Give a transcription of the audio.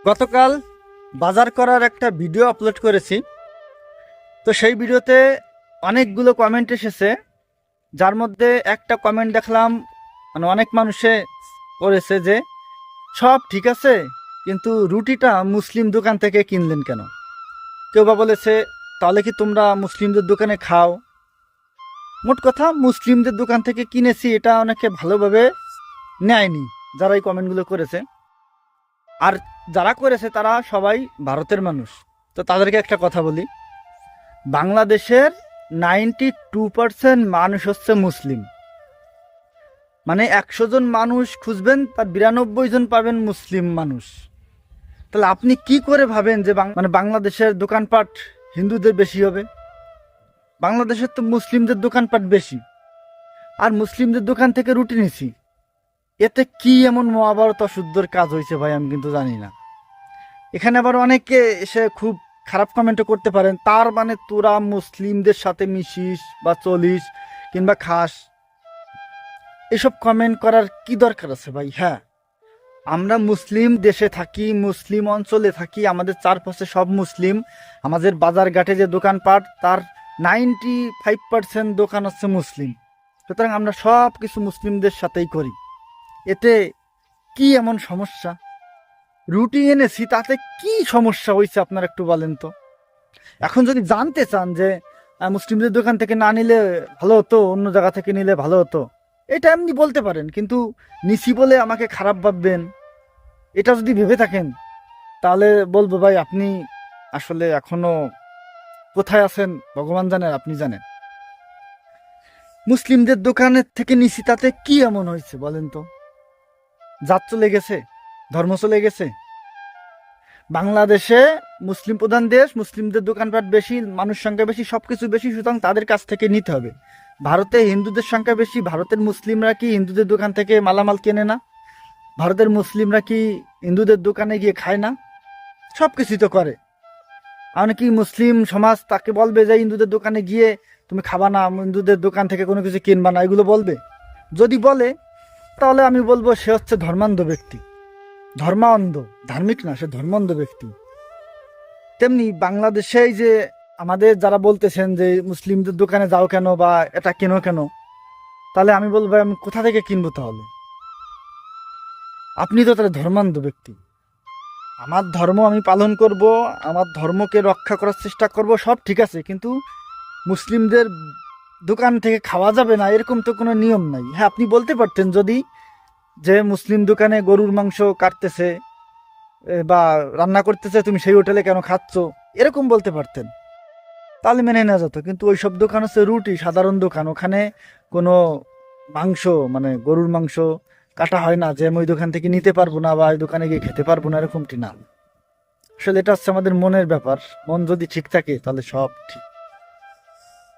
গতকাল বাজার করার একটা ভিডিও আপলোড করেছি। তো সেই ভিডিওতে অনেকগুলো কমেন্ট এসেছে, যার মধ্যে একটা কমেন্ট দেখলাম মানে অনেক মানুষে করেছে যে সব ঠিক আছে, কিন্তু রুটিটা মুসলিম দোকান থেকে কিনলেন কেন? কেউ বা বলেছে তাহলে কি তোমরা মুসলিমদের দোকানে খাও? মোট কথা মুসলিমদের দোকান থেকে কিনেছি, এটা অনেকে ভালোভাবে নেয়নি যারা এই কমেন্টগুলো করেছে। আর যারা করেছে তারা সবাই ভারতের মানুষ। তো তাদেরকে একটা কথা বলি, বাংলাদেশের 92% মানুষ হচ্ছে মুসলিম। মানে 100 জন মানুষ খুঁজবেন তার 92 জন পাবেন মুসলিম মানুষ। তাহলে আপনি কি করে ভাবেন যে মানে বাংলাদেশের দোকানপাট হিন্দুদের বেশি হবে? বাংলাদেশের তো মুসলিমদের দোকানপাট বেশি, আর মুসলিমদের দোকান থেকে রুটি নিছি, এতে কি এমন মহাভারত অশুদ্ধর কাজ হয়েছে ভাই? আমি কিন্তু জানি না। এখানে আবার অনেকে এসে খুব খারাপ কমেন্টও করতে পারেন, তার মানে তোরা মুসলিমদের সাথে মিশিস বা চলিস কিংবা খাস, এসব কমেন্ট করার কি দরকার আছে ভাই? হ্যাঁ, আমরা মুসলিম দেশে থাকি, মুসলিম অঞ্চলে থাকি, আমাদের চারপাশে সব মুসলিম। আমাদের বাজার ঘাটে যে দোকানপাট তার 95% দোকান হচ্ছে মুসলিম। সুতরাং আমরা সব কিছু মুসলিমদের সাথেই করি, এতে কি এমন সমস্যা? রুটি এনেছি, তাতে কি সমস্যা হয়েছে আপনারা একটু বলেন তো। এখন যদি জানতে চান যে মুসলিমদের দোকান থেকে না নিলে ভালো হতো, অন্য জায়গা থেকে নিলে ভালো হতো, এটা এমনি বলতে পারেন, কিন্তু নিছি বলে আমাকে খারাপ ভাববেন, এটা যদি ভেবে থাকেন তাহলে বলবো ভাই আপনি আসলে এখনো কোথায় আছেন ভগবান জানেন, আপনি জানেন। মুসলিমদের দোকানের থেকে নিছি, তাতে কি এমন হয়েছে বলেন তো? জাত চলে গেছে, ধর্ম চলে গেছে? বাংলাদেশে মুসলিম প্রধান দেশ, মুসলিমদের দোকানপাট বেশি, মানুষ সংখ্যা বেশি, সবকিছু বেশি, সুতরাং তাদের কাছ থেকে নিতে হবে। ভারতে হিন্দুদের সংখ্যা বেশি, ভারতের মুসলিমরা কি হিন্দুদের দোকান থেকে মালামাল কেনে না? ভারতের মুসলিমরা কি হিন্দুদের দোকানে গিয়ে খায় না? সব কিছুই তো করে। আর কি মুসলিম সমাজ তাকে বলবে যে হিন্দুদের দোকানে গিয়ে তুমি খাবা না, হিন্দুদের দোকান থেকে কোনো কিছু কিনবা না, এগুলো বলবে? যদি বলে তাহলে আমি বলবো সে হচ্ছে ধর্মান্ধ ব্যক্তি, ধর্মান্ধ, ধার্মিক না, সে ধর্মান্ধ ব্যক্তি। তেমনি বাংলাদেশে যে আমাদের যারা বলতেছেন যে মুসলিমদের দোকানে যাও কেন বা এটা কেনো কেন, তাহলে আমি বলবো আমি কোথা থেকে কিনবো? তাহলে আপনি তো তাহলে ধর্মান্ধ ব্যক্তি। আমার ধর্ম আমি পালন করব, আমার ধর্মকে রক্ষা করার চেষ্টা করব, সব ঠিক আছে, কিন্তু মুসলিমদের দোকান থেকে খাওয়া যাবে না এরকম তো কোনো নিয়ম নাই। হ্যাঁ, আপনি বলতে পারতেন যদি যে মুসলিম দোকানে গরুর মাংস কাটতেছে বা রান্না করতেছে, তুমি সেই হোটেলে কেন খাচ্ছ, এরকম বলতে পারতেন, তাহলে মেনে নেওয়া যেত। কিন্তু ওই সব দোকান হচ্ছে রুটি, সাধারণ দোকান, ওখানে কোনো মাংস মানে গরুর মাংস কাটা হয় না যে আমি ওই দোকান থেকে নিতে পারবো না বা ওই দোকানে গিয়ে খেতে পারবো না, এরকমটি না। আসলে এটা হচ্ছে আমাদের মনের ব্যাপার, মন যদি ঠিক থাকে তাহলে সব ঠিক।